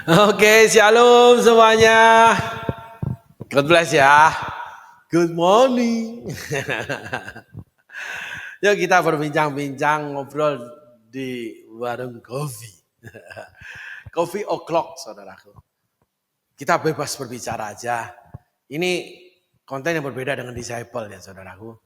Oke, shalom semuanya. God bless ya. Good morning. Yuk kita berbincang-bincang ngobrol di warung kopi. Coffee o'clock, saudaraku. Kita bebas berbicara aja. Ini konten yang berbeda dengan disciple ya, saudaraku.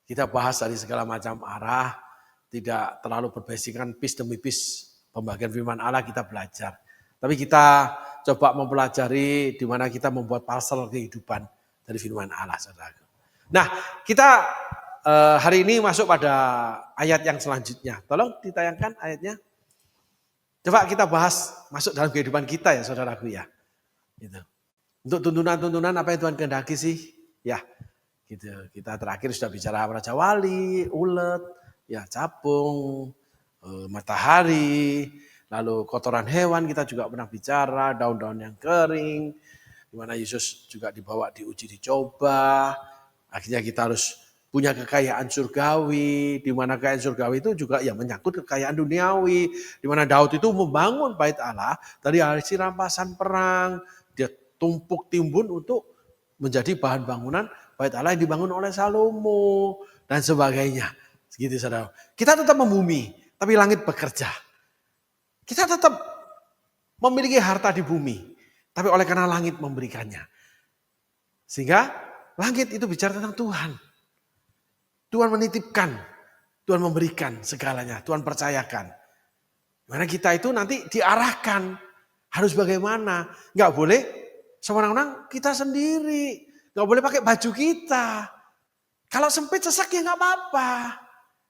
Kita bahas dari segala macam arah, tidak terlalu berbasickan piece demi piece pembagian firman Allah kita belajar. Tapi kita coba mempelajari di mana kita membuat parcel kehidupan dari firman Allah, saudaraku. Nah, kita hari ini masuk pada ayat yang selanjutnya. Tolong ditayangkan ayatnya. Coba kita bahas masuk dalam kehidupan kita ya, saudaraku ya. Gitu. Untuk tuntunan-tuntunan apa yang Tuhan kehendaki sih? Ya, gitu. Kita terakhir sudah bicara Raja Wali, ulet, ya capung, matahari, lalu kotoran hewan kita juga pernah bicara, daun-daun yang kering, di mana Yesus juga dibawa diuji dicoba. Akhirnya kita harus punya kekayaan surgawi, di mana kekayaan surgawi itu juga ya menyangkut kekayaan duniawi, di mana Daud itu membangun bait Allah dari hasil rampasan perang, dia tumpuk timbun untuk menjadi bahan bangunan bait Allah yang dibangun oleh Salomo dan sebagainya. Gitu saudara. Kita tetap membumi, tapi langit bekerja. Kita tetap memiliki harta di bumi, tapi oleh karena langit memberikannya. Sehingga langit itu bicara tentang Tuhan. Tuhan menitipkan, Tuhan memberikan segalanya, Tuhan percayakan. Mana kita itu nanti diarahkan, harus bagaimana. Nggak boleh seorang-orang kita sendiri, nggak boleh pakai baju kita. Kalau sempit sesak ya nggak apa-apa.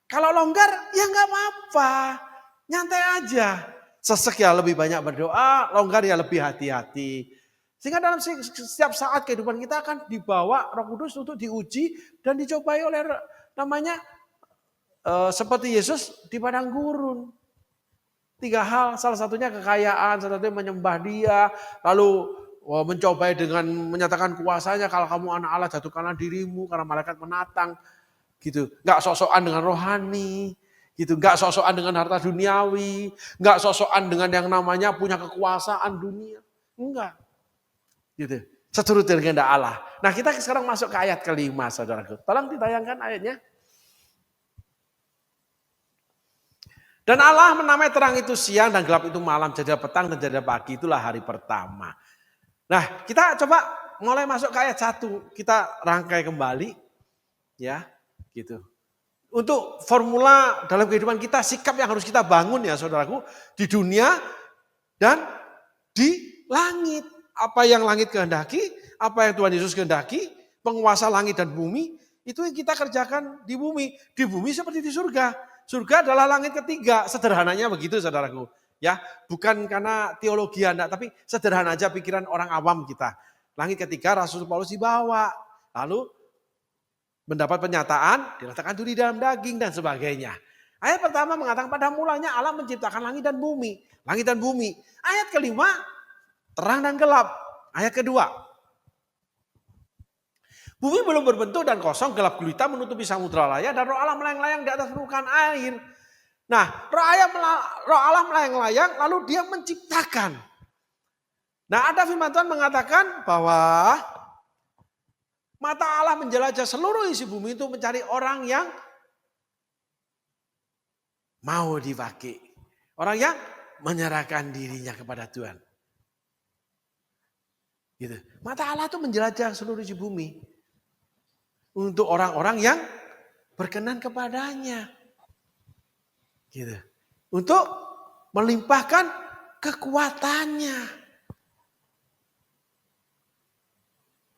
Kalau longgar ya nggak apa-apa. Nyantai aja. Sesek ya lebih banyak berdoa, longgar ya lebih hati-hati. Sehingga dalam setiap saat kehidupan kita akan dibawa Roh Kudus untuk diuji dan dicobai oleh namanya seperti Yesus di padang gurun. 3 hal, salah satunya kekayaan, salah satunya menyembah Dia, lalu mencobai dengan menyatakan kuasanya, kalau kamu anak Allah jatuhkanlah dirimu karena malaikat menatang. Gitu, nggak sok-sokan dengan rohani. Gitu, nggak sok-sokan dengan harta duniawi, nggak sok-sokan dengan yang namanya punya kekuasaan dunia, enggak. Gitu, seturut dengan kehendak Allah. Nah, kita sekarang masuk ke ayat kelima, saudaraku. Tolong ditayangkan ayatnya. Dan Allah menamai terang itu siang dan gelap itu malam, jadilah petang dan jadilah pagi, itulah hari pertama. Nah, kita coba mulai masuk ke ayat 1, kita rangkai kembali, ya, gitu. Untuk formula dalam kehidupan kita, sikap yang harus kita bangun ya saudaraku, di dunia dan di langit. Apa yang langit kehendaki, apa yang Tuhan Yesus kehendaki, penguasa langit dan bumi, itu yang kita kerjakan di bumi. Di bumi seperti di surga. Surga adalah langit ketiga, sederhananya begitu saudaraku. Ya, bukan karena teologi Anda, tapi sederhana aja pikiran orang awam kita. Langit ketiga Rasul Paulus dibawa, lalu mendapat penyataan, diletakkan duri dalam daging dan sebagainya. Ayat pertama mengatakan pada mulanya Allah menciptakan langit dan bumi. Langit dan bumi. Ayat kelima, terang dan gelap. Ayat kedua, bumi belum berbentuk dan kosong, gelap gulita menutupi samudra raya dan roh Allah melayang-layang di atas permukaan air. Nah, roh Allah melayang-layang lalu dia menciptakan. Nah, ada firman Tuhan mengatakan bahwa mata Allah menjelajah seluruh isi bumi itu mencari orang yang mau dipakai. Orang yang menyerahkan dirinya kepada Tuhan. Gitu. Mata Allah itu menjelajah seluruh isi bumi. Untuk orang-orang yang berkenan kepadanya. Gitu. Untuk melimpahkan kekuatannya.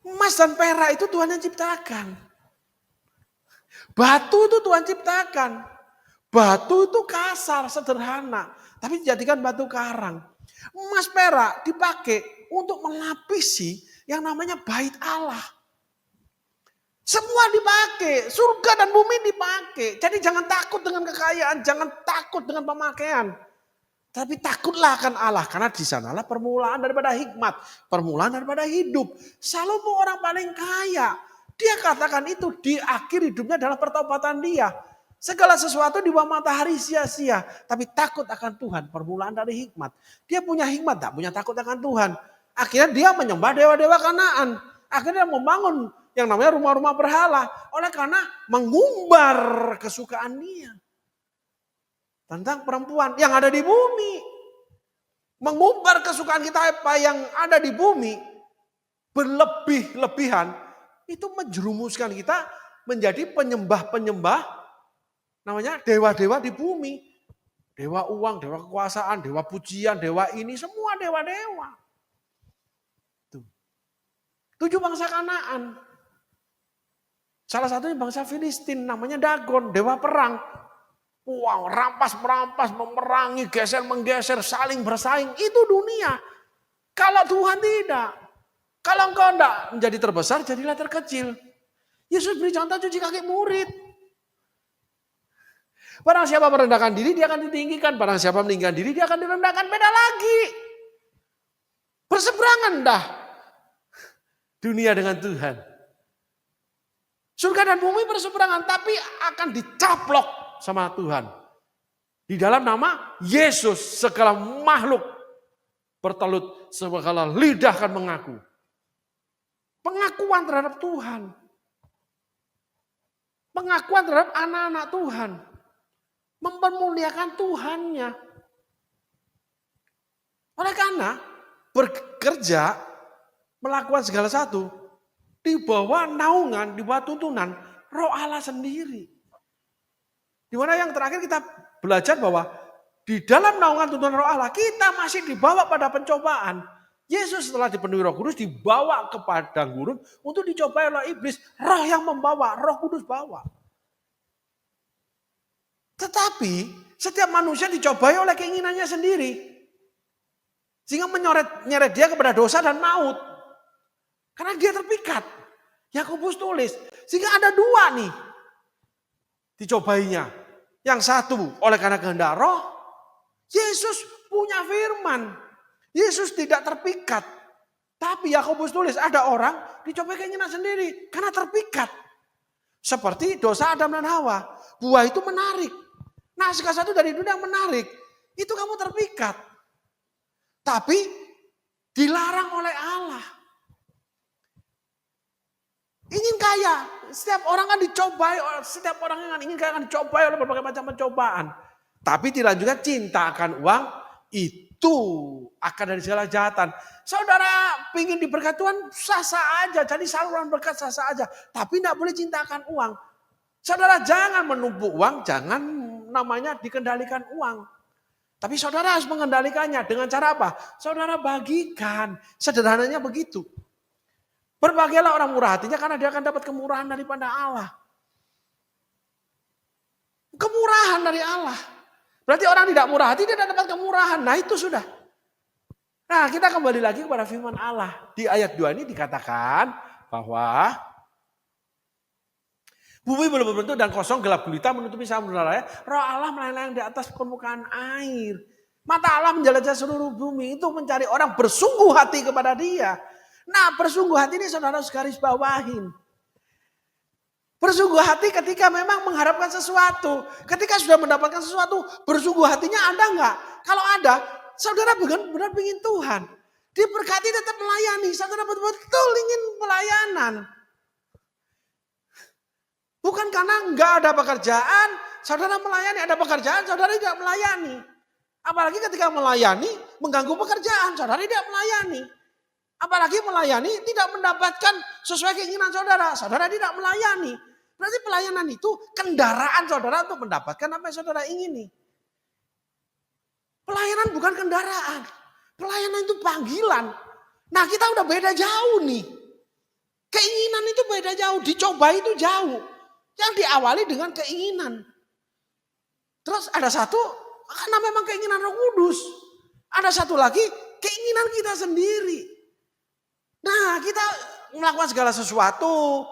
Emas dan perak itu Tuhan yang ciptakan. Batu itu Tuhan ciptakan. Batu itu kasar, sederhana. Tapi dijadikan batu karang. Emas perak dipakai untuk melapisi yang namanya bait Allah. Semua dipakai, surga dan bumi dipakai. Jadi jangan takut dengan kekayaan, jangan takut dengan pemakaian. Tapi takutlah akan Allah, karena di sanalah permulaan daripada hikmat, permulaan daripada hidup. Salomo orang paling kaya, dia katakan itu di akhir hidupnya adalah pertobatan dia. Segala sesuatu di bawah matahari sia-sia. Tapi takut akan Tuhan, permulaan dari hikmat. Dia punya hikmat, tak punya takut akan Tuhan. Akhirnya dia menyembah dewa-dewa Kanaan. Akhirnya membangun yang namanya rumah-rumah berhala. Oleh karena mengumbar kesukaan dia. Tentang perempuan yang ada di bumi. Mengumbar kesukaan kita apa yang ada di bumi. Berlebih-lebihan. Itu menjerumuskan kita menjadi penyembah-penyembah. Namanya dewa-dewa di bumi. Dewa uang, dewa kekuasaan, dewa pujian, dewa ini. Semua dewa-dewa. 7 bangsa Kanaan. Salah satunya bangsa Filistin namanya Dagon, dewa perang. Wow, rampas-merampas, memerangi, geser-menggeser, saling bersaing. Itu dunia. Kalau Tuhan tidak. Kalau engkau tidak menjadi terbesar, jadilah terkecil. Yesus beri contoh cuci kaki murid. Barang siapa merendahkan diri, dia akan ditinggikan. Barang siapa meninggikan diri, dia akan direndahkan. Beda lagi. Berseberangan dah. Dunia dengan Tuhan. Surga dan bumi berseberangan, tapi akan dicaplok sama Tuhan. Di dalam nama Yesus, segala makhluk bertelut, segala lidah akan mengaku. Pengakuan terhadap Tuhan. Pengakuan terhadap anak-anak Tuhan. Mempermuliakan Tuhannya. Oleh karena bekerja, melakukan segala satu, di bawah naungan, di bawah tuntunan Roh Allah sendiri. Di mana yang terakhir kita belajar bahwa di dalam naungan tuntunan Roh Allah, kita masih dibawa pada pencobaan. Yesus setelah dipenuhi Roh Kudus dibawa ke padang gurun untuk dicobai oleh iblis. Roh yang membawa, Roh Kudus bawa. Tetapi setiap manusia dicobai oleh keinginannya sendiri. Sehingga menyeret dia kepada dosa dan maut. Karena dia terpikat. Yakobus tulis. Sehingga ada 2 nih. Dicobainya. Yang satu oleh karena kehendak Roh. Yesus punya firman. Yesus tidak terpikat. Tapi Yakobus tulis ada orang dicobai keinginan sendiri. Karena terpikat. Seperti dosa Adam dan Hawa. Buah itu menarik. Nah, segala satu dari dunia yang menarik. Itu kamu terpikat. Tapi dilarang oleh Allah. Ingin kaya. Setiap orang kan dicobai. Setiap orang yang ingin kaya kan dicobai oleh berbagai macam pencobaan. Tapi dilanjutkan cinta akan uang. Itu akan dari segala kejahatan. Saudara ingin diberkati Tuhan sah-sah aja. Jadi saluran berkat sah-sah aja. Tapi tidak boleh cinta akan uang. Saudara jangan menumpuk uang. Jangan namanya dikendalikan uang. Tapi saudara harus mengendalikannya dengan cara apa? Saudara bagikan. Sederhananya begitu. Berbahagialah orang murah hatinya karena dia akan dapat kemurahan daripada Allah. Kemurahan dari Allah. Berarti orang tidak murah hati dia tidak dapat kemurahan. Nah itu sudah. Nah kita kembali lagi kepada firman Allah. Di ayat 2 ini dikatakan bahwa bumi belum berbentuk dan kosong gelap gulita menutupi samudera raya. Roh Allah melayang-layang di atas permukaan air. Mata Allah menjelajah seluruh bumi itu mencari orang bersungguh hati kepada dia. Nah bersungguh hati ini saudara harus garis bawahin. Bersungguh hati ketika memang mengharapkan sesuatu. Ketika sudah mendapatkan sesuatu, bersungguh hatinya ada enggak? Kalau ada, saudara benar-benar ingin Tuhan. Diberkati tetap melayani, saudara betul-betul ingin pelayanan. Bukan karena enggak ada pekerjaan, saudara melayani. Ada pekerjaan, saudara tidak melayani. Apalagi ketika melayani, mengganggu pekerjaan, saudara tidak melayani. Apalagi melayani tidak mendapatkan sesuai keinginan saudara, saudara tidak melayani. Berarti pelayanan itu kendaraan saudara untuk mendapatkan apa yang saudara ingini. Pelayanan bukan kendaraan. Pelayanan itu panggilan. Nah kita udah beda jauh nih. Keinginan itu beda jauh, dicoba itu jauh. Yang diawali dengan keinginan. Terus ada satu, karena memang keinginan Roh Kudus. Ada satu lagi, keinginan kita sendiri. Nah kita melakukan segala sesuatu,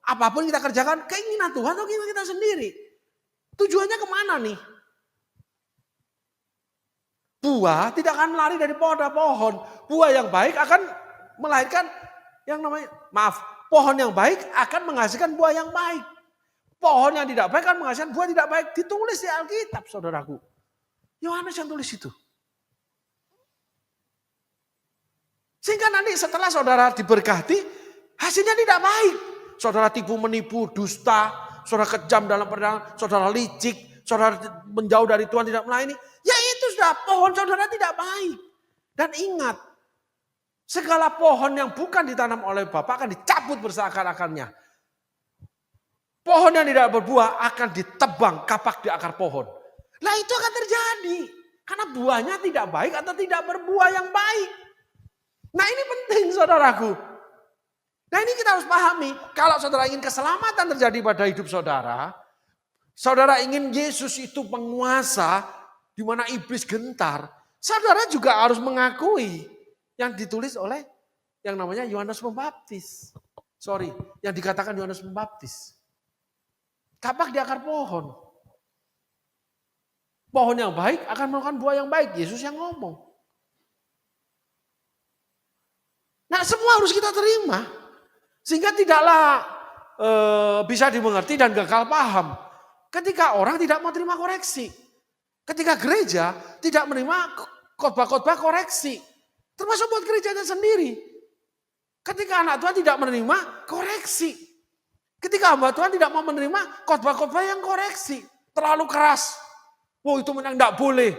apapun kita kerjakan, keinginan Tuhan atau keinginan kita sendiri. Tujuannya kemana nih? Buah tidak akan lari dari pohon. Buah yang baik akan melahirkan yang namanya, pohon yang baik akan menghasilkan buah yang baik. Pohon yang tidak baik kan menghasilkan buah tidak baik. Ditulis di Alkitab, saudaraku. Yohanes yang tulis itu. Sehingga nanti setelah saudara diberkati, hasilnya tidak baik. Saudara tipu menipu, dusta, saudara kejam dalam perdagangan, saudara licik, saudara menjauh dari Tuhan tidak melayani. Ya itu sudah pohon saudara tidak baik. Dan ingat, segala pohon yang bukan ditanam oleh Bapa akan dicabut bersakar-akarnya. Pohon yang tidak berbuah akan ditebang kapak di akar pohon. Nah itu akan terjadi. Karena buahnya tidak baik atau tidak berbuah yang baik. Nah ini penting saudaraku. Nah ini kita harus pahami. Kalau saudara ingin keselamatan terjadi pada hidup saudara. Saudara ingin Yesus itu penguasa. Di mana iblis gentar. Saudara juga harus mengakui. Yang ditulis oleh yang namanya Yohanes Pembaptis. Yang dikatakan Yohanes Pembaptis. Kapak di akar pohon. Pohon yang baik akan melakukan buah yang baik. Yesus yang ngomong. Nah semua harus kita terima. Sehingga tidaklah bisa dimengerti dan gagal paham. Ketika orang tidak mau terima koreksi. Ketika gereja tidak menerima khotbah-khotbah koreksi. Termasuk buat gerejanya sendiri. Ketika anak Tuhan tidak menerima koreksi. Ketika hamba Tuhan tidak mau menerima khotbah-khotbah yang koreksi. Terlalu keras. Wow itu memang tidak boleh.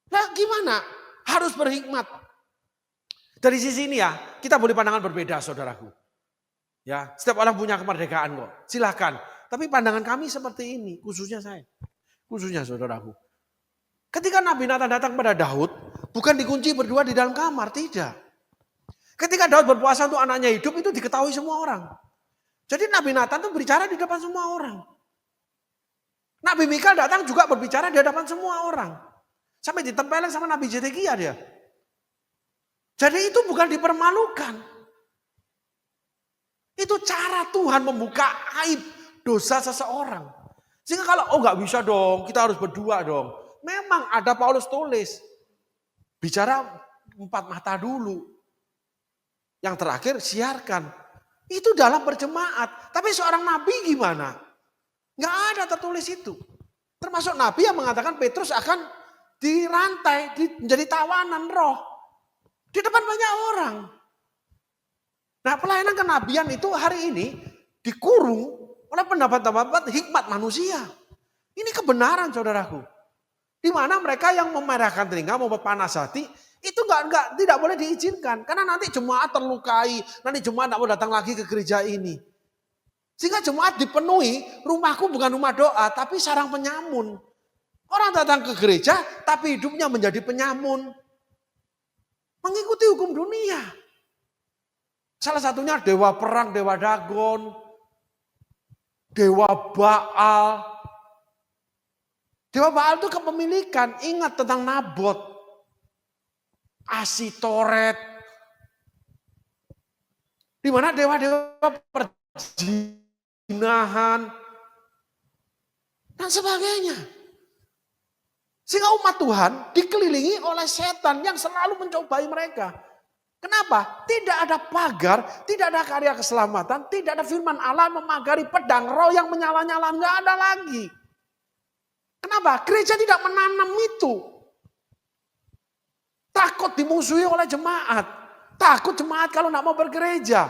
Nah gimana? Harus berhikmat. Dari sisi ini ya, kita boleh pandangan berbeda saudaraku. Ya, setiap orang punya kemerdekaan kok. Silahkan. Tapi pandangan kami seperti ini, khususnya saya. Khususnya saudaraku. Ketika Nabi Nathan datang pada Daud, bukan dikunci berdua di dalam kamar, tidak. Ketika Daud berpuasa untuk anaknya hidup, itu diketahui semua orang. Jadi Nabi Nathan itu berbicara di depan semua orang. Nabi Mikael datang juga berbicara di hadapan semua orang. Sampai ditempelin sama Nabi Zedekia dia. Jadi itu bukan dipermalukan. Itu cara Tuhan membuka aib dosa seseorang. Sehingga kalau nggak bisa dong, kita harus berdua dong. Memang ada Paulus tulis. Bicara 4 mata dulu. Yang terakhir siarkan. Itu dalam berjemaat. Tapi seorang nabi gimana? Nggak ada tertulis itu. Termasuk nabi yang mengatakan Petrus akan dirantai, menjadi tawanan roh. Di depan banyak orang. Nah pelayanan kenabian itu hari ini dikurung oleh pendapat-pendapat hikmat manusia. Ini kebenaran saudaraku. Di mana mereka yang memerahkan telinga, mau panas hati, itu tidak boleh diizinkan. Karena nanti jemaat terlukai, nanti jemaat tidak mau datang lagi ke gereja ini. Sehingga jemaat dipenuhi, rumahku bukan rumah doa, tapi sarang penyamun. Orang datang ke gereja, tapi hidupnya menjadi penyamun. Mengikuti hukum dunia. Salah satunya dewa perang, dewa Dagon, dewa Baal. Dewa Baal itu kepemilikan, ingat tentang Nabot, Asitoret. Di mana dewa-dewa perzinahan dan sebagainya. Sehingga umat Tuhan dikelilingi oleh setan yang selalu mencobai mereka. Kenapa? Tidak ada pagar, tidak ada karya keselamatan, tidak ada firman Allah memagari pedang roh yang menyala-nyala. Nggak ada lagi. Kenapa? Gereja tidak menanam itu. Takut dimusuhi oleh jemaat. Takut jemaat kalau nggak mau bergereja.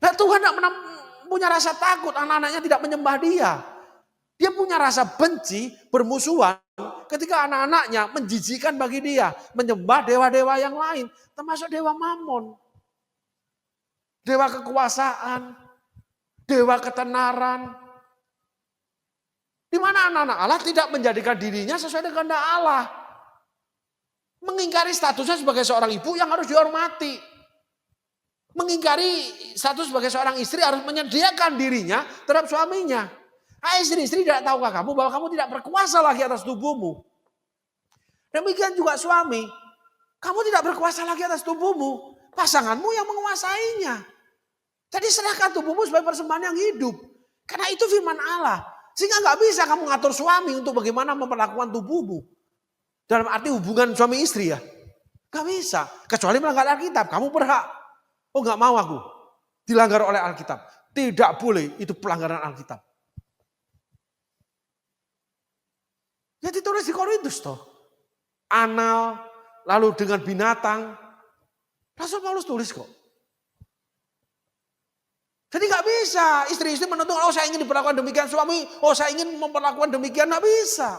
Nah Tuhan tidak punya rasa takut anak-anaknya tidak menyembah dia. Dia punya rasa benci, bermusuhan ketika anak-anaknya menjijikan bagi dia. Menyembah dewa-dewa yang lain. Termasuk dewa Mammon. Dewa kekuasaan. Dewa ketenaran. Di mana anak-anak Allah tidak menjadikan dirinya sesuai dengan kehendak Allah. Mengingkari statusnya sebagai seorang ibu yang harus dihormati. Mengingkari status sebagai seorang istri harus menyediakan dirinya terhadap suaminya. Istri-istri tidak tahukah kamu bahwa kamu tidak berkuasa lagi atas tubuhmu. Demikian juga suami. Kamu tidak berkuasa lagi atas tubuhmu. Pasanganmu yang menguasainya. Jadi serahkan tubuhmu sebagai persembahan yang hidup. Karena itu firman Allah. Sehingga nggak bisa kamu ngatur suami untuk bagaimana memperlakukan tubuhmu. Dalam arti hubungan suami istri ya. Gak bisa. Kecuali melanggar Alkitab. Kamu berhak. Oh gak mau aku. Dilanggar oleh Alkitab. Tidak boleh, itu pelanggaran Alkitab. Ya ditulis di Korintus toh. Anal, lalu dengan binatang. Rasul Paulus tulis kok. Jadi gak bisa istri-istri menentukan, oh saya ingin diperlakukan demikian suami, oh saya ingin memperlakukan demikian, gak bisa.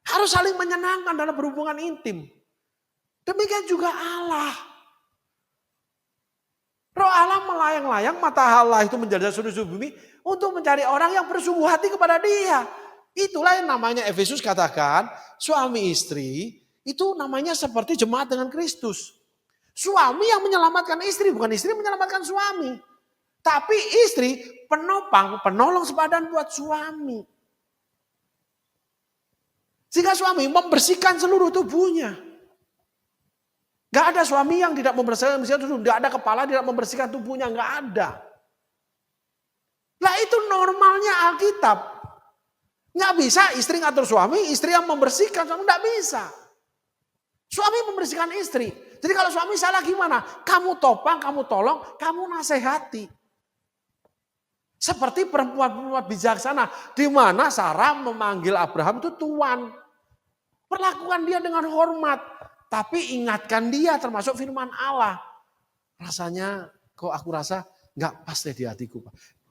Harus saling menyenangkan dalam berhubungan intim. Demikian juga Allah. Roh Allah melayang-layang, mata Allah itu menjadi seluruh bumi untuk mencari orang yang bersungguh hati kepada Dia. Itulah yang namanya Efesus katakan, suami istri itu namanya seperti jemaat dengan Kristus. Suami yang menyelamatkan istri, bukan istri menyelamatkan suami. Tapi istri penopang, penolong sepadan buat suami. Sehingga suami membersihkan seluruh tubuhnya. Gak ada suami yang tidak membersihkan tubuhnya, gak ada kepala tidak membersihkan tubuhnya, gak ada. Lah itu normalnya Alkitab. Gak bisa istri ngatur suami, istri yang membersihkan suami, gak bisa. Suami membersihkan istri. Jadi kalau suami salah gimana? Kamu topang, kamu tolong, kamu nasihati. Seperti perempuan-perempuan bijaksana. Di mana Sarah memanggil Abraham itu tuan. Perlakukan dia dengan hormat. Tapi ingatkan dia termasuk firman Allah. Rasanya kok aku rasa gak pas deh di hatiku.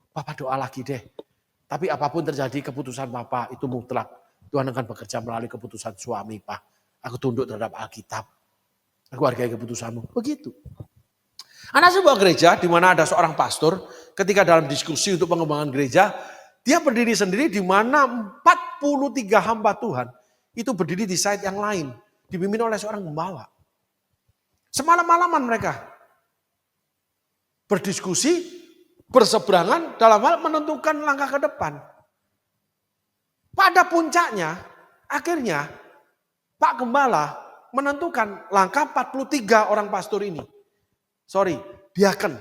Papa doa lagi deh. Tapi apapun terjadi keputusan Papa itu mutlak. Tuhan akan bekerja melalui keputusan suami Pak. Aku tunduk terhadap Alkitab. Aku hargai keputusanmu. Begitu. Ada sebuah gereja di mana ada seorang pastor. Ketika dalam diskusi untuk pengembangan gereja. Dia berdiri sendiri di mana 43 hamba Tuhan. Itu berdiri di side yang lain. Dipimpin oleh seorang gembala. Semalam-malaman mereka. Berdiskusi. Berseberangan dalam hal menentukan langkah ke depan. Pada puncaknya, akhirnya Pak Gembala menentukan langkah 43 orang pastor ini. Sorry, diaken.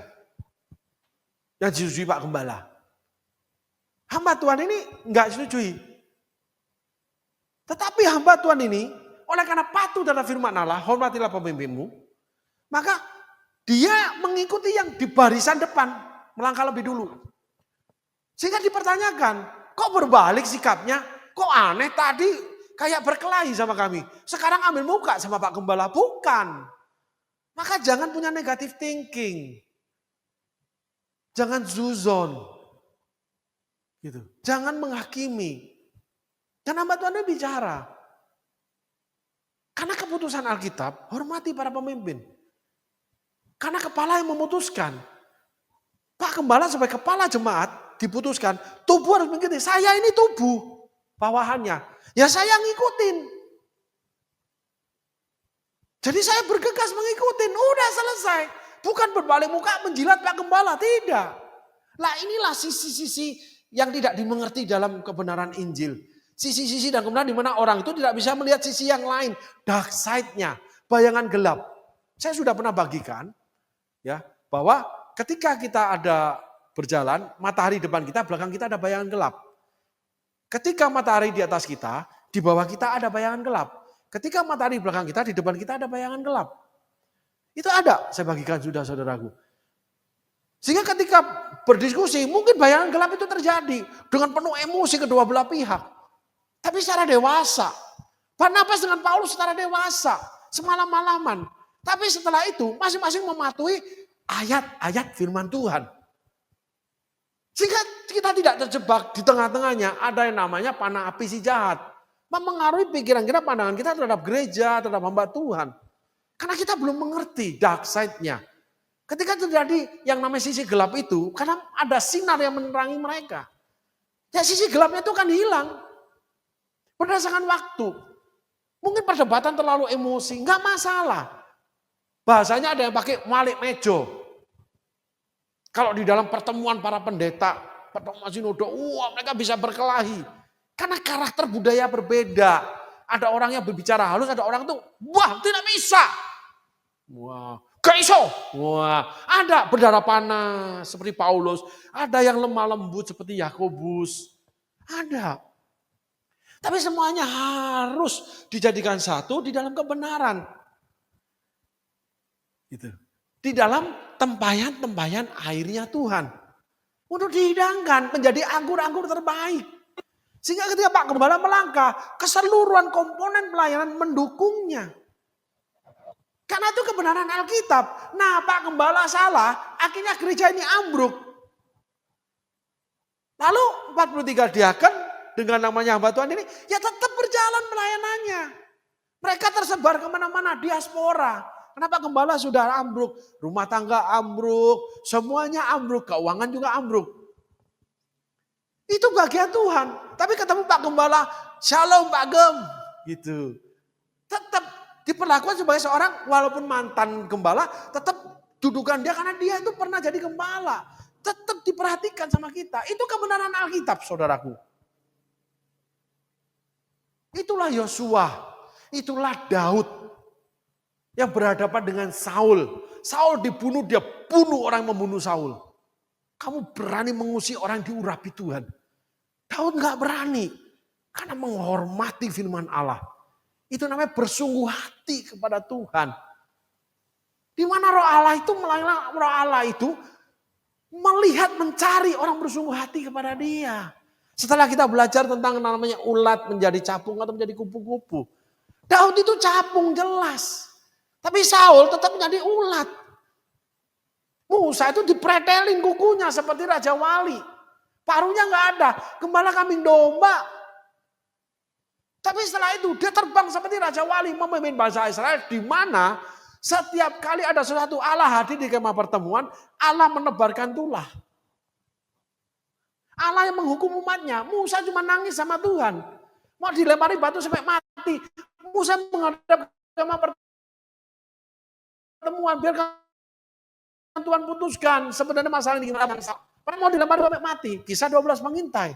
Yang disetujui Pak Gembala. Hamba Tuhan ini enggak disetujui. Tetapi hamba Tuhan ini, oleh karena patuh terhadap firman Allah, hormatilah pemimpinmu, maka dia mengikuti yang di barisan depan. Melangkah lebih dulu. Sehingga dipertanyakan, kok berbalik sikapnya? Kok aneh tadi kayak berkelahi sama kami. Sekarang ambil muka sama Pak Gembala. Bukan. Maka jangan punya negative thinking. Jangan zuzon. Gitu. Jangan menghakimi. Dan hamba Tuhan bicara. Karena keputusan Alkitab, hormati para pemimpin. Karena kepala yang memutuskan. Pak Gembala sebagai kepala jemaat diputuskan, tubuh harus mengikuti. Saya ini tubuh bawahannya. Ya saya ngikutin. Jadi saya bergegas mengikutin. Udah selesai. Bukan berbalik muka menjilat Pak Gembala. Tidak. Lah inilah sisi-sisi yang tidak dimengerti dalam kebenaran Injil. Sisi-sisi dan kebenaran di mana orang itu tidak bisa melihat sisi yang lain. Dark side-nya. Bayangan gelap. Saya sudah pernah bagikan. Ya, bahwa ketika kita ada berjalan, matahari depan kita, belakang kita ada bayangan gelap. Ketika matahari di atas kita, di bawah kita ada bayangan gelap. Ketika matahari di belakang kita, di depan kita ada bayangan gelap. Itu ada, saya bagikan sudah saudaraku. Sehingga ketika berdiskusi, mungkin bayangan gelap itu terjadi dengan penuh emosi kedua belah pihak. Tapi secara dewasa. Barnabas dengan Paulus secara dewasa, semalam-malaman. Tapi setelah itu, masing-masing mematuhi ayat-ayat firman Tuhan. Sehingga kita tidak terjebak di tengah-tengahnya ada yang namanya panah api si jahat. Mempengaruhi pikiran kita, pandangan kita terhadap gereja, terhadap hamba Tuhan. Karena kita belum mengerti dark side-nya. Ketika terjadi yang namanya sisi gelap itu, karena ada sinar yang menerangi mereka. Ya sisi gelapnya itu kan hilang. Berdasarkan waktu. Mungkin perdebatan terlalu emosi, enggak masalah. Bahasanya ada yang pakai malik mejo. Kalau di dalam pertemuan para pendeta, pertemuan sinodo, mereka bisa berkelahi. Karena karakter budaya berbeda. Ada orang yang berbicara halus, ada orang tuh, wah tidak bisa. Wah, gak iso. Wah, ada berdarah panas seperti Paulus. Ada yang lemah lembut seperti Yakobus. Ada. Tapi semuanya harus dijadikan satu di dalam kebenaran. Gitu. Di dalam tempayan-tempayan airnya Tuhan. Untuk dihidangkan menjadi anggur-anggur terbaik. Sehingga ketika Pak Gembala melangkah, keseluruhan komponen pelayanan mendukungnya. Karena itu kebenaran Alkitab. Nah, Pak Gembala salah, akhirnya gereja ini ambruk. Lalu 43 diaken dengan namanya hamba Tuhan ini, ya tetap berjalan pelayanannya. Mereka tersebar kemana-mana, diaspora. Kenapa Gembala sudah ambruk? Rumah tangga ambruk, semuanya ambruk, keuangan juga ambruk. Itu bagian Tuhan. Tapi ketemu Pak Gembala, shalom Pak Gem. Gitu. Tetap diperlakukan sebagai seorang, walaupun mantan gembala, tetap dudukan dia karena dia itu pernah jadi gembala. Tetap diperhatikan sama kita. Itu kebenaran Alkitab, saudaraku. Itulah Yosua, itulah Daud yang berhadapan dengan Saul. Saul dibunuh, dia bunuh orang yang membunuh Saul. Kamu berani mengusir orang yang diurapi Tuhan. Daud gak berani karena menghormati firman Allah. Itu namanya bersungguh hati kepada Tuhan. Di mana roh Allah itu melihat, mencari orang bersungguh hati kepada dia. Setelah kita belajar tentang namanya ulat menjadi capung atau menjadi kupu-kupu. Daud itu capung jelas. Tapi Saul tetap menjadi ulat. Musa itu dipretelin kukunya seperti Raja Wali. Paruhnya gak ada. Gembala kambing domba. Tapi setelah itu dia terbang seperti Raja Wali memimpin bangsa Israel, di mana setiap kali ada sesuatu Allah hadir di kemah pertemuan, Allah menebarkan tulah. Allah yang menghukum umatnya. Musa cuma nangis sama Tuhan. Mau dilempari batu sampai mati. Musa menghadap kemah pertemuan, biarkan Tuhan putuskan sebenarnya masalah ini gimana bangsa. Mau dilempari sampai mati. Kisah 12 mengintai.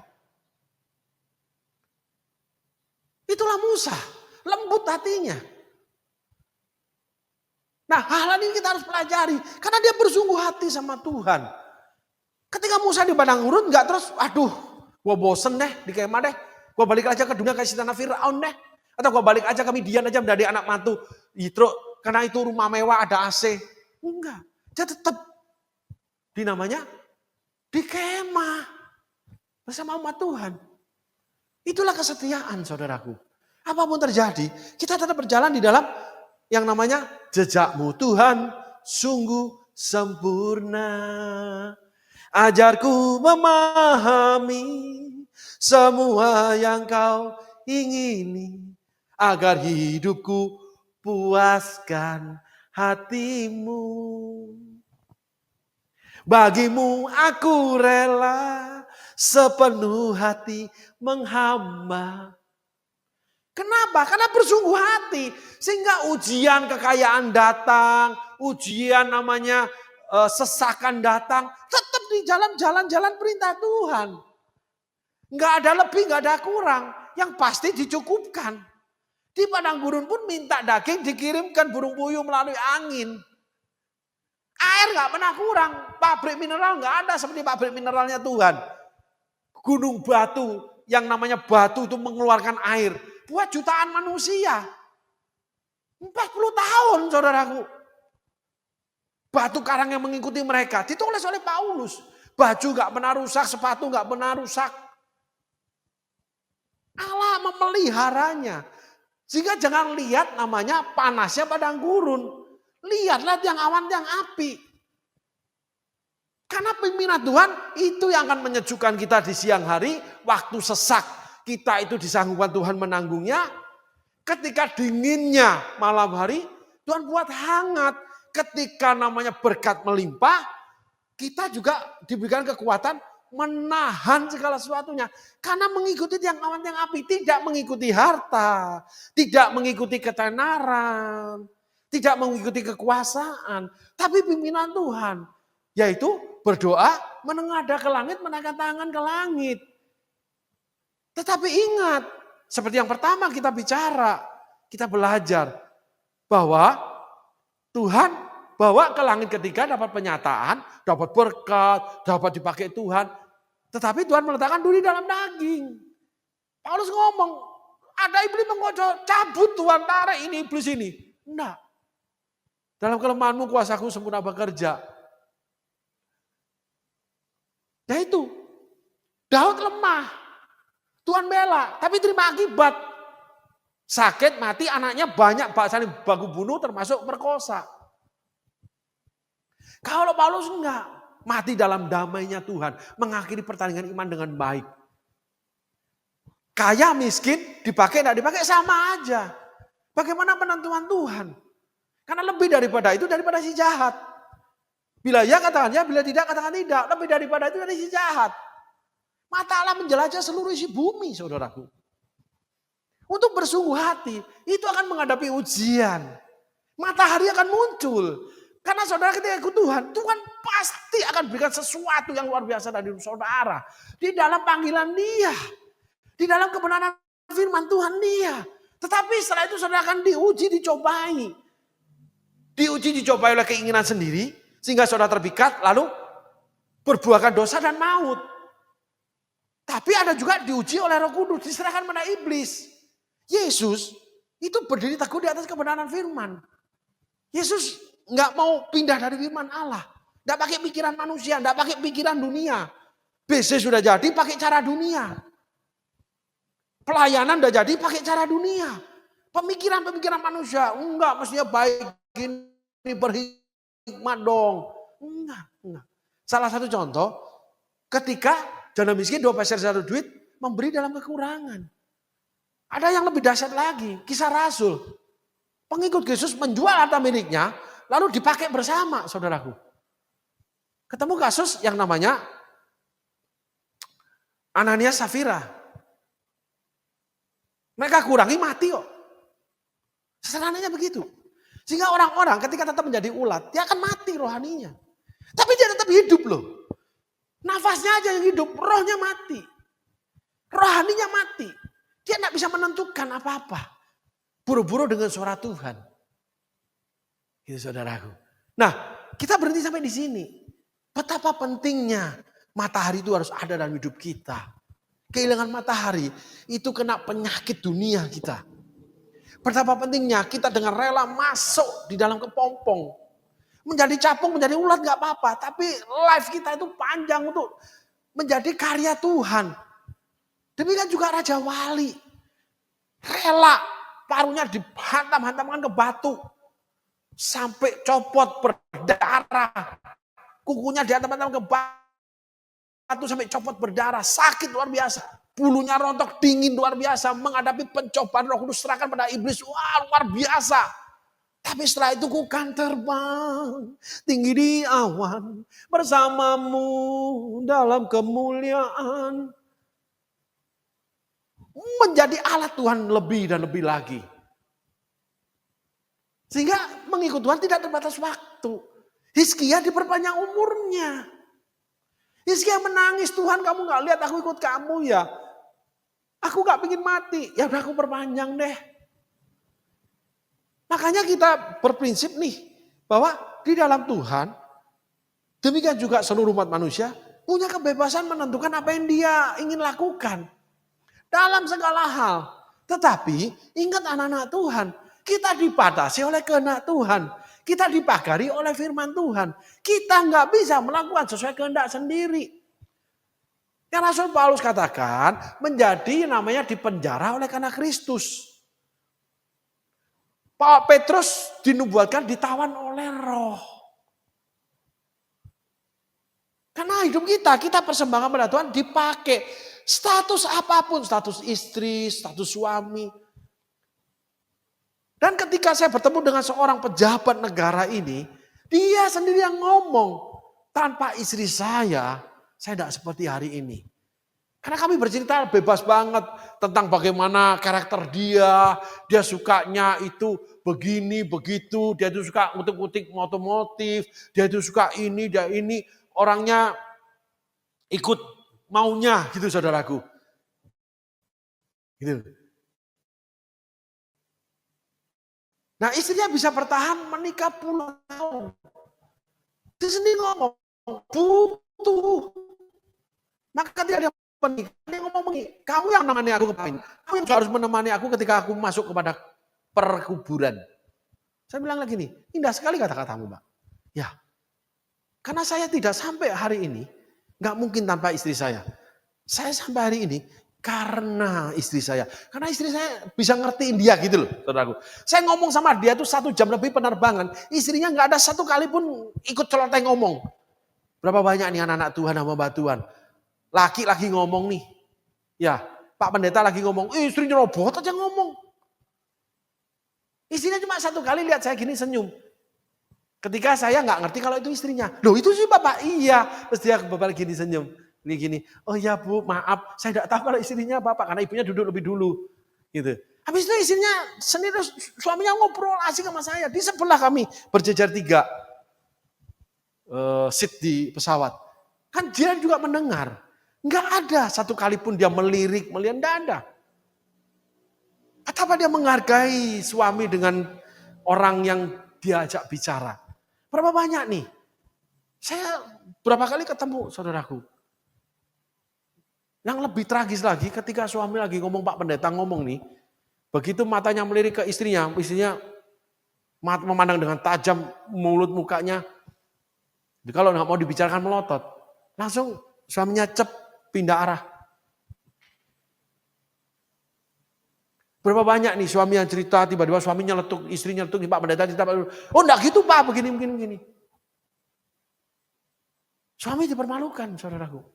Itulah Musa, lembut hatinya. Nah, hal ini kita harus pelajari karena dia bersungguh hati sama Tuhan. Ketika Musa di padang gurun nggak terus, aduh, gue bosen deh di kemah deh, gue balik aja ke dunia kasih tanah Firaun deh, atau gue balik aja ke Midian aja menjadi anak mantu. Yitro, karena itu rumah mewah ada AC. Enggak, dia tetap di kemah bersama umat Tuhan. Itulah kesetiaan, saudaraku. Apapun terjadi, kita tetap berjalan di dalam yang namanya jejakmu Tuhan sungguh sempurna. Ajarku memahami semua yang kau ingini, agar hidupku puaskan hatimu. Bagimu aku rela sepenuh hati menghamba. Kenapa? Karena bersungguh hati. Sehingga ujian kekayaan datang, ujian namanya sesakan datang, tetap di jalan-jalan perintah Tuhan. Nggak ada lebih, nggak ada kurang. Yang pasti dicukupkan. Di padang gurun pun minta daging dikirimkan burung puyuh melalui angin. Air nggak pernah kurang. Pabrik mineral nggak ada seperti pabrik mineralnya Tuhan. Gunung batu yang namanya batu itu mengeluarkan air. Buat jutaan manusia. 40 tahun saudaraku. Batu karang yang mengikuti mereka. Ditulis oleh Paulus. Baju gak pernah rusak, sepatu gak pernah rusak. Allah memeliharanya. Sehingga jangan lihat namanya panasnya padang gurun. Lihatlah yang awan, yang api. Karena pimpinan Tuhan itu yang akan menyejukkan kita di siang hari. Waktu sesak kita itu disanggupkan Tuhan menanggungnya. Ketika dinginnya malam hari Tuhan buat hangat. Ketika namanya berkat melimpah, kita juga diberikan kekuatan menahan segala sesuatunya. Karena mengikuti tiang awan, tiang api. Tidak mengikuti harta. Tidak mengikuti ketenaran. Tidak mengikuti kekuasaan. Tapi pimpinan Tuhan. Yaitu berdoa, menengadah ke langit, menaikkan tangan ke langit. Tetapi ingat, seperti yang pertama kita bicara, kita belajar bahwa Tuhan bawa ke langit ketiga dapat penyataan, dapat berkat, dapat dipakai Tuhan. Tetapi Tuhan meletakkan duri dalam daging. Paulus ngomong, ada iblis menggoda, cabut Tuhan, tarik ini iblis ini. Enggak. Dalam kelemahanmu kuasaku sempurna bekerja. Ya itu, Daud lemah, Tuhan bela, tapi terima akibat. Sakit, mati, anaknya banyak, saling baku bunuh termasuk perkosa. Kalau Paulus enggak, mati dalam damainya Tuhan, mengakhiri pertandingan iman dengan baik. Kaya miskin, dipakai enggak dipakai sama aja. Bagaimana penentuan Tuhan? Karena lebih daripada itu daripada si jahat. Bila ya katakan ya, bila tidak katakan tidak. Lebih daripada itu dari si jahat. Mata Allah menjelajah seluruh isi bumi, saudaraku. Untuk bersungguh hati, itu akan menghadapi ujian. Matahari akan muncul. Karena saudara ketika ikut Tuhan, Tuhan pasti akan berikan sesuatu yang luar biasa dari saudara. Di dalam panggilan dia. Di dalam kebenaran firman Tuhan dia. Tetapi setelah itu saudara akan diuji, dicobai. Diuji, dicobai oleh keinginan sendiri. Sehingga saudara terpikat, lalu berbuahkan dosa dan maut. Tapi ada juga diuji oleh Roh Kudus, diserahkan pada iblis. Yesus itu berdiri teguh di atas kebenaran firman. Yesus nggak mau pindah dari firman Allah. Nggak pakai pikiran manusia, nggak pakai pikiran dunia. BC sudah jadi pakai cara dunia. Pelayanan udah jadi pakai cara dunia. Pemikiran-pemikiran manusia, enggak mestinya baik gini berhikmat dong. Enggak. Salah satu contoh, ketika janda miskin 2 peser 1 duit memberi dalam kekurangan. Ada yang lebih dahsyat lagi, Kisah Rasul. Pengikut Yesus menjual harta miliknya, lalu dipakai bersama, saudaraku. Ketemu kasus yang namanya Ananias Safira. Mereka kurangi mati kok. Sederhananya begitu. Sehingga orang-orang ketika tetap menjadi ulat, dia akan mati rohaninya. Tapi dia tetap hidup loh. Nafasnya aja yang hidup, rohnya mati. Rohaninya mati. Dia tidak bisa menentukan apa-apa. Buru-buru dengan suara Tuhan. Gitu saudaraku. Nah, kita berhenti sampai di sini. Betapa pentingnya matahari itu harus ada dalam hidup kita. Kehilangan matahari itu kena penyakit dunia kita. Betapa pentingnya kita dengan rela masuk di dalam kepompong. Menjadi capung, menjadi ulat gak apa-apa. Tapi life kita itu panjang untuk menjadi karya Tuhan. Demikian juga Raja Wali. Rela paruhnya dihantam-hantamkan ke batu. Sampai copot berdarah. Kukunya dihantam-hantam ke batu sampai copot berdarah. Sakit luar biasa. Bulunya rontok dingin luar biasa. Menghadapi pencobaan Roh Kudus serahkan pada iblis. Wah luar biasa. Tapi setelah itu ku kan terbang tinggi di awan. Bersamamu dalam kemuliaan. Menjadi alat Tuhan lebih dan lebih lagi. Sehingga mengikut Tuhan tidak terbatas waktu. Hizkia diperpanjang umurnya. Hizkia menangis, Tuhan kamu gak lihat aku ikut kamu ya. Aku gak pengen mati, ya udah aku perpanjang deh. Makanya kita berprinsip nih, bahwa di dalam Tuhan, demikian juga seluruh umat manusia, punya kebebasan menentukan apa yang dia ingin lakukan. Dalam segala hal. Tetapi ingat anak-anak Tuhan. Kita dibatasi oleh kehendak Tuhan. Kita dipagari oleh firman Tuhan. Kita nggak bisa melakukan sesuai kehendak sendiri. Yang Rasul Paulus katakan menjadi namanya dipenjara oleh karena Kristus. Pak Petrus dinubuatkan ditawan oleh Roh. Karena hidup kita persembahkan pada Tuhan dipakai. Status apapun, status istri, status suami. Dan ketika saya bertemu dengan seorang pejabat negara ini, dia sendiri yang ngomong, tanpa istri saya tidak seperti hari ini. Karena kami bercerita bebas banget tentang bagaimana karakter dia sukanya itu begini, begitu, dia itu suka ngutik-ngutik otomotif, dia itu suka ini, dia ini, orangnya ikut maunya gitu saudaraku. Gitu. Nah istrinya bisa bertahan menikah puluhan tahun. Dia sendiri ngomong, butuh. Maka tidak ada menikah. Dia ngomong begini, kamu yang menemani aku kemarin. Kamu yang harus menemani aku ketika aku masuk kepada perkuburan. Saya bilang lagi nih, indah sekali kata-katamu Mbak. Ya, karena saya tidak sampai hari ini Nggak mungkin tanpa istri saya. Saya sampai hari ini karena istri saya. Karena istri saya bisa ngertiin dia gitu loh, saudaraku. Saya ngomong sama dia tuh 1 jam lebih penerbangan. Istrinya nggak ada satu kali pun ikut celoteh ngomong. Berapa banyak nih anak-anak Tuhan sama Mbak Tuhan. Laki lagi ngomong nih. Ya, Pak Pendeta lagi ngomong. Istrinya robot aja ngomong. Istrinya cuma 1 kali lihat saya gini senyum. Ketika saya nggak ngerti kalau itu istrinya. Loh itu sih Bapak, iya. Terus dia Bapak gini senyum. Ini gini, oh ya Bu, maaf. Saya tidak tahu kalau istrinya Bapak. Karena ibunya duduk lebih dulu. Gitu. Habis itu istrinya sendiri, suaminya ngobrol asik sama saya. Di sebelah kami berjejer 3 seat di pesawat. Kan dia juga mendengar. Nggak ada 1 kali pun dia melirik, melihat, nggak ada. Atau dia menghargai suami dengan orang yang diajak bicara. Berapa banyak nih? Saya berapa kali ketemu saudaraku. Yang lebih tragis lagi ketika suami lagi ngomong, Pak Pendeta ngomong nih. Begitu matanya melirik ke istrinya memandang dengan tajam mulut mukanya. Kalau nggak mau dibicarakan melotot. Langsung suaminya pindah arah. Berapa banyak nih suami yang cerita, tiba-tiba suaminya letuk, istrinya letuk, Pak Pendeta cerita, oh enggak gitu Pak, begini. Suami dipermalukan, saudaraku.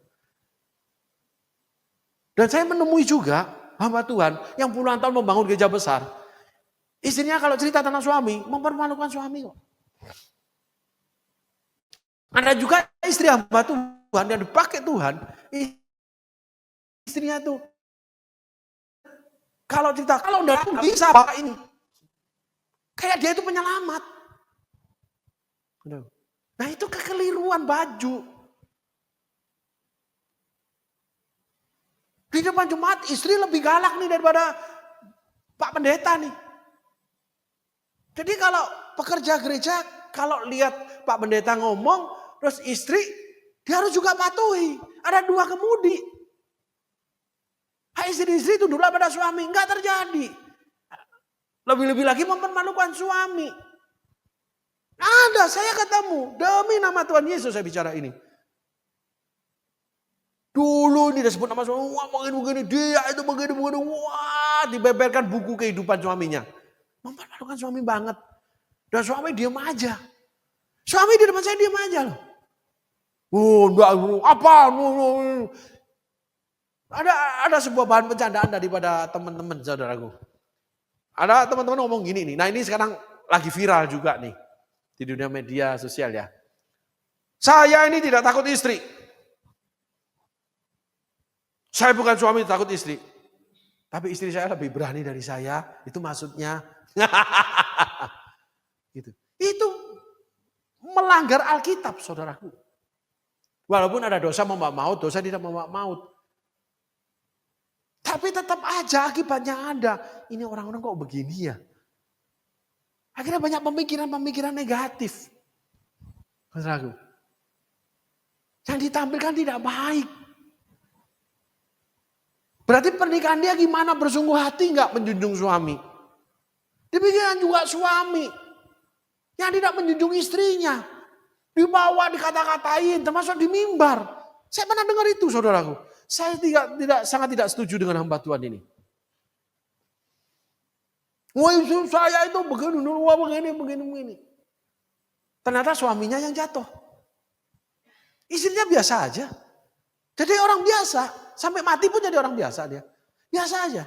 Dan saya menemui juga hamba Tuhan yang puluhan tahun membangun gereja besar. Istrinya kalau cerita tentang suami, mempermalukan suami kok. Ada juga istri hamba Tuhan yang dipakai Tuhan, istrinya tuh kalau cerita, kalau enggak bisa Bapak ini. Kayak dia itu penyelamat. Nah itu kekeliruan baju. Di depan jemaat istri lebih galak nih daripada Pak Pendeta nih. Jadi kalau pekerja gereja, kalau lihat Pak Pendeta ngomong, terus istri, dia harus juga patuhi. Ada 2 kemudi. Istri-istri tunduklah pada suami. Enggak terjadi. Lebih-lebih lagi mempermalukan suami. Ada, saya ketemu. Demi nama Tuhan Yesus saya bicara ini. Dulu ini disebut nama suami. Wah begini, dia itu begini. Wah dibeberkan buku kehidupan suaminya. Mempermalukan suami banget. Dan suami diam aja. Suami di depan saya diam aja loh. Enggak, apa? Ada sebuah bahan bercandaan daripada teman-teman saudaraku. Ada teman-teman ngomong gini nih. Nah ini sekarang lagi viral juga nih. Di dunia media sosial ya. Saya ini tidak takut istri. Saya bukan suami takut istri. Tapi istri saya lebih berani dari saya. Itu maksudnya. Gitu. Itu melanggar Alkitab saudaraku. Walaupun ada dosa membawa maut, dosa tidak membawa maut. Tapi tetap aja akibatnya ada. Ini orang-orang kok begini ya. Akhirnya banyak pemikiran-pemikiran negatif. Saudaraku. Yang ditampilkan tidak baik. Berarti pernikahan dia gimana? Bersungguh hati enggak menjunjung suami? Demikian juga suami. Yang tidak menjunjung istrinya. Dibawa, dikata-katain, termasuk di mimbar. Saya pernah dengar itu saudaraku. Saya sangat tidak setuju dengan hamba Tuhan ini. Wah saya itu begini. Ternyata suaminya yang jatuh. Istrinya biasa aja. Jadi orang biasa. Sampai mati pun jadi orang biasa dia. Biasa aja.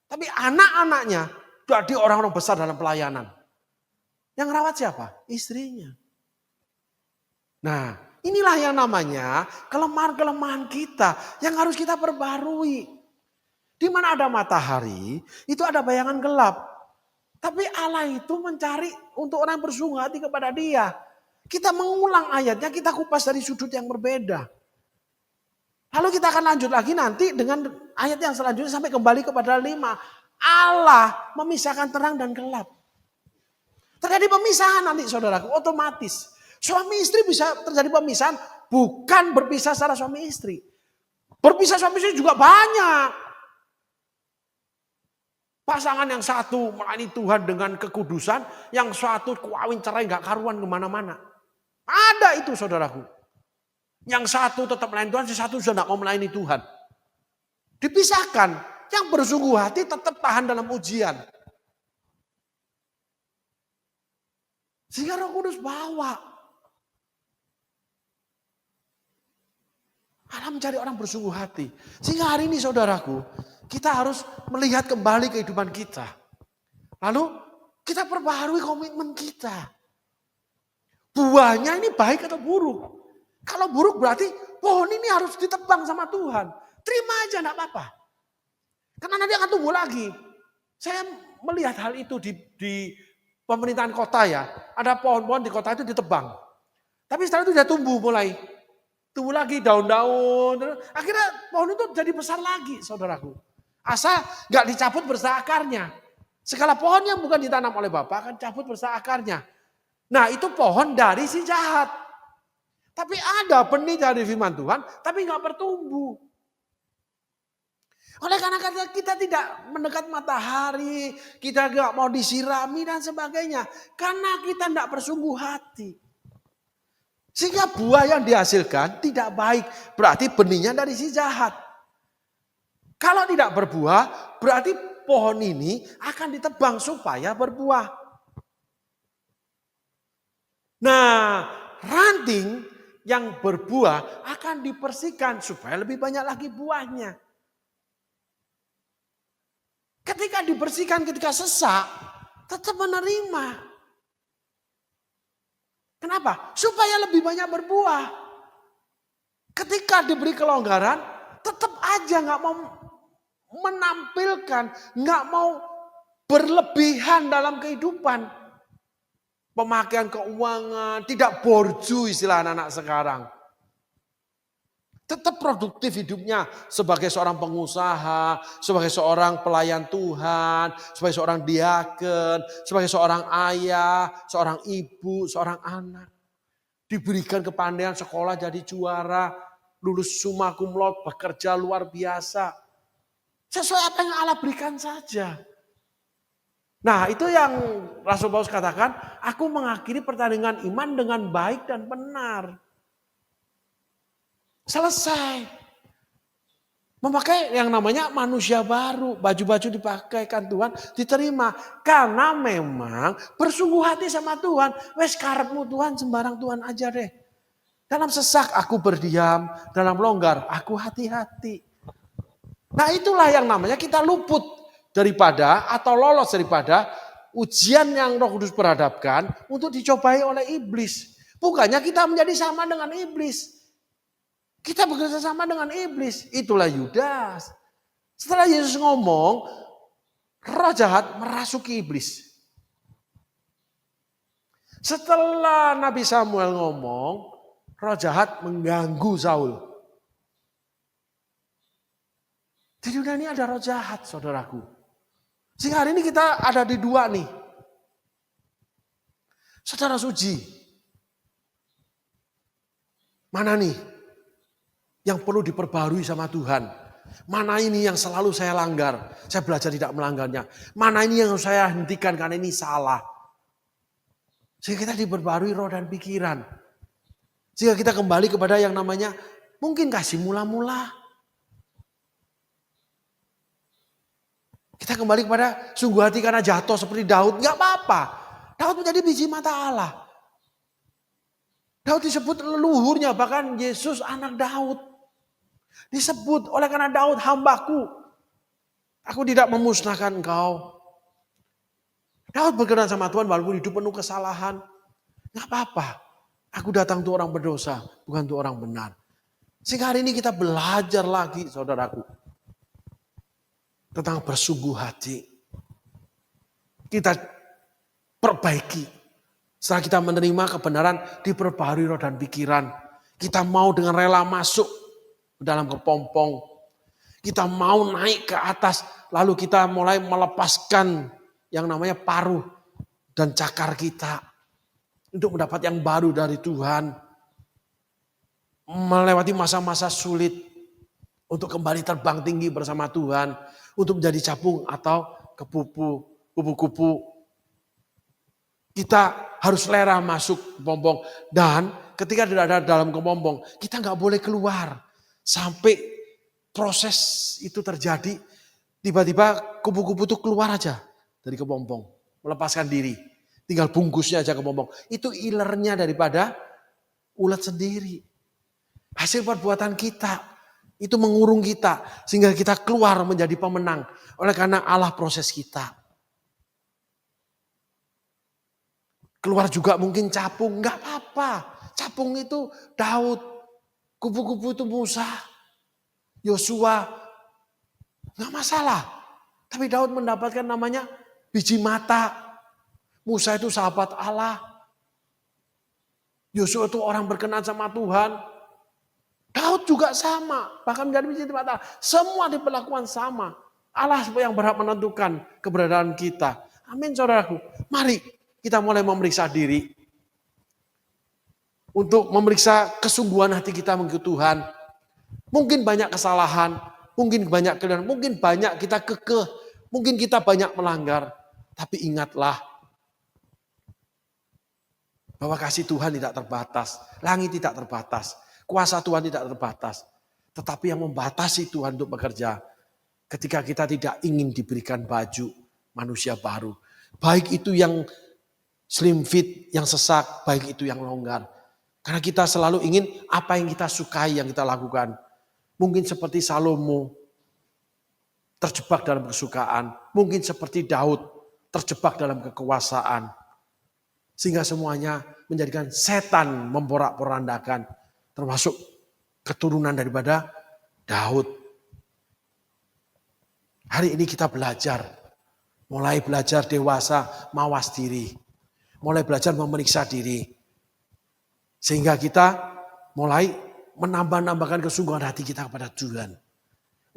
Tapi anak-anaknya jadi orang-orang besar dalam pelayanan. Yang rawat siapa? Istrinya. Nah inilah yang namanya kelemahan-kelemahan kita. Yang harus kita perbarui. Di mana ada matahari, itu ada bayangan gelap. Tapi Allah itu mencari untuk orang yang bersungguh hati kepada dia. Kita mengulang ayatnya, kita kupas dari sudut yang berbeda. Lalu kita akan lanjut lagi nanti dengan ayat yang selanjutnya sampai kembali kepada 5. Allah memisahkan terang dan gelap. Terjadi pemisahan nanti saudaraku, otomatis. Suami istri bisa terjadi pemisahan, bukan berpisah secara suami istri. Berpisah suami istri juga banyak. Pasangan yang satu melayani Tuhan dengan kekudusan, yang satu kawin cerai gak karuan kemana-mana. Ada itu saudaraku. Yang satu tetap melayani Tuhan, yang satu sudah tidak mau melayani Tuhan. Dipisahkan. Yang bersungguh hati tetap tahan dalam ujian. Sehingga Roh Kudus bawa. Allah mencari orang bersungguh hati. Sehingga hari ini saudaraku, kita harus melihat kembali kehidupan kita. Lalu kita perbaharui komitmen kita. Buahnya ini baik atau buruk? Kalau buruk berarti pohon ini harus ditebang sama Tuhan. Terima aja enggak apa-apa. Karena nanti akan tumbuh lagi. Saya melihat hal itu di pemerintahan kota ya. Ada pohon-pohon di kota itu ditebang. Tapi setelah itu dia tumbuh mulai. Tumbuh lagi daun-daun. Akhirnya pohon itu jadi besar lagi saudaraku. Asal gak dicabut bersama akarnya. Segala pohon yang bukan ditanam oleh Bapak akan cabut bersama akarnya. Nah itu pohon dari si jahat. Tapi ada benih dari firman Tuhan tapi gak bertumbuh. Oleh karena kita tidak mendekat matahari, kita gak mau disirami dan sebagainya. Karena kita tidak bersungguh hati. Sehingga buah yang dihasilkan tidak baik. Berarti benihnya dari si jahat. Kalau tidak berbuah, berarti pohon ini akan ditebang supaya berbuah. Nah, ranting yang berbuah akan dibersihkan supaya lebih banyak lagi buahnya. Ketika dibersihkan, ketika sesak, tetap menerima. Kenapa? Supaya lebih banyak berbuah. Ketika diberi kelonggaran, tetap aja gak mau menampilkan, gak mau berlebihan dalam kehidupan. Pemakaian keuangan, tidak borju istilah anak-anak sekarang. Tetap produktif hidupnya sebagai seorang pengusaha, sebagai seorang pelayan Tuhan, sebagai seorang diaken, sebagai seorang ayah, seorang ibu, seorang anak. Diberikan kepandaian sekolah jadi juara, lulus summa cum laude, bekerja luar biasa. Sesuai apa yang Allah berikan saja. Nah itu yang Rasul Paulus katakan, aku mengakhiri pertandingan iman dengan baik dan benar. Selesai. Memakai yang namanya manusia baru. Baju-baju dipakaikan Tuhan diterima. Karena memang bersungguh hati sama Tuhan. Wes karepmu Tuhan sembarang Tuhan aja deh. Dalam sesak aku berdiam. Dalam longgar aku hati-hati. Nah itulah yang namanya kita luput daripada atau lolos daripada ujian yang Roh Kudus perhadapkan untuk dicobai oleh iblis. Bukannya kita menjadi sama dengan iblis. Kita bekerja sama dengan iblis. Itulah Yudas. Setelah Yesus ngomong, roh jahat merasuki iblis. Setelah Nabi Samuel ngomong, roh jahat mengganggu Saul. Di dunia ini ada roh jahat, saudaraku. Sehingga hari ini kita ada di dua nih. Saudara suci. Mana nih yang perlu diperbarui sama Tuhan? Mana ini yang selalu saya langgar? Saya belajar tidak melanggarnya. Mana ini yang saya hentikan karena ini salah? Sehingga kita diperbarui roh dan pikiran. Sehingga kita kembali kepada yang namanya mungkin kasih mula-mula. Kita kembali kepada sungguh hati karena jatuh seperti Daud. Gak apa-apa. Daud menjadi biji mata Allah. Daud disebut leluhurnya, bahkan Yesus anak Daud. Disebut oleh karena Daud hambaku. Aku tidak memusnahkan engkau. Daud berkenan sama Tuhan walaupun hidup penuh kesalahan. Gak apa-apa. Aku datang untuk orang berdosa, bukan untuk orang benar. Sehingga hari ini kita belajar lagi saudaraku. Tentang bersungguh hati. Kita perbaiki. Setelah kita menerima kebenaran, diperbaharui roh dan pikiran. Kita mau dengan rela masuk ke dalam kepompong. Kita mau naik ke atas. Lalu kita mulai melepaskan yang namanya paruh dan cakar kita. Untuk mendapat yang baru dari Tuhan. Melewati masa-masa sulit. Untuk kembali terbang tinggi bersama Tuhan. Untuk menjadi capung atau kupu-kupu. Kita harus selera masuk kepompong. Dan ketika tidak ada dalam kepompong, kita nggak boleh keluar. Sampai proses itu terjadi, tiba-tiba kupu-kupu itu keluar aja dari kepompong. Melepaskan diri. Tinggal bungkusnya aja kepompong. Itu ilernya daripada ulat sendiri. Hasil perbuatan kita. Itu mengurung kita. Sehingga kita keluar menjadi pemenang. Oleh karena Allah proses kita. Keluar juga mungkin capung. Enggak apa-apa. Capung itu Daud. Kupu-kupu itu Musa. Yosua. Enggak masalah. Tapi Daud mendapatkan namanya biji mata. Musa itu sahabat Allah. Yosua itu orang berkenan sama Tuhan. Daud juga sama, bahkan menjadi biji mata. Semua diperlakukan sama. Allah yang berhak menentukan keberadaan kita. Amin saudaraku. Mari kita mulai memeriksa diri. Untuk memeriksa kesungguhan hati kita mengikut Tuhan. Mungkin banyak kesalahan, mungkin banyak kelemahan, mungkin banyak kita kekeh, mungkin kita banyak melanggar. Tapi ingatlah bahwa kasih Tuhan tidak terbatas, langit tidak terbatas. Kuasa Tuhan tidak terbatas. Tetapi yang membatasi Tuhan untuk bekerja. Ketika kita tidak ingin diberikan baju manusia baru. Baik itu yang slim fit, yang sesak. Baik itu yang longgar. Karena kita selalu ingin apa yang kita sukai yang kita lakukan. Mungkin seperti Salomo. Terjebak dalam kesukaan. Mungkin seperti Daud. Terjebak dalam kekuasaan. Sehingga semuanya menjadikan setan memporak-porandakan. Termasuk keturunan daripada Daud. Hari ini kita belajar. Mulai belajar dewasa, mawas diri. Mulai belajar memeriksa diri. Sehingga kita mulai menambah-nambahkan kesungguhan hati kita kepada Tuhan.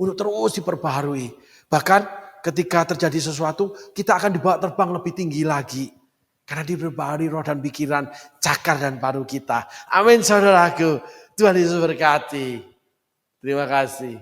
Untuk terus diperbaharui. Bahkan ketika terjadi sesuatu, kita akan dibawa terbang lebih tinggi lagi. Karena diperbaharui roh dan pikiran, cakar dan paru kita. Amin saudaraku. Tuhan Yesus berkati. Terima kasih.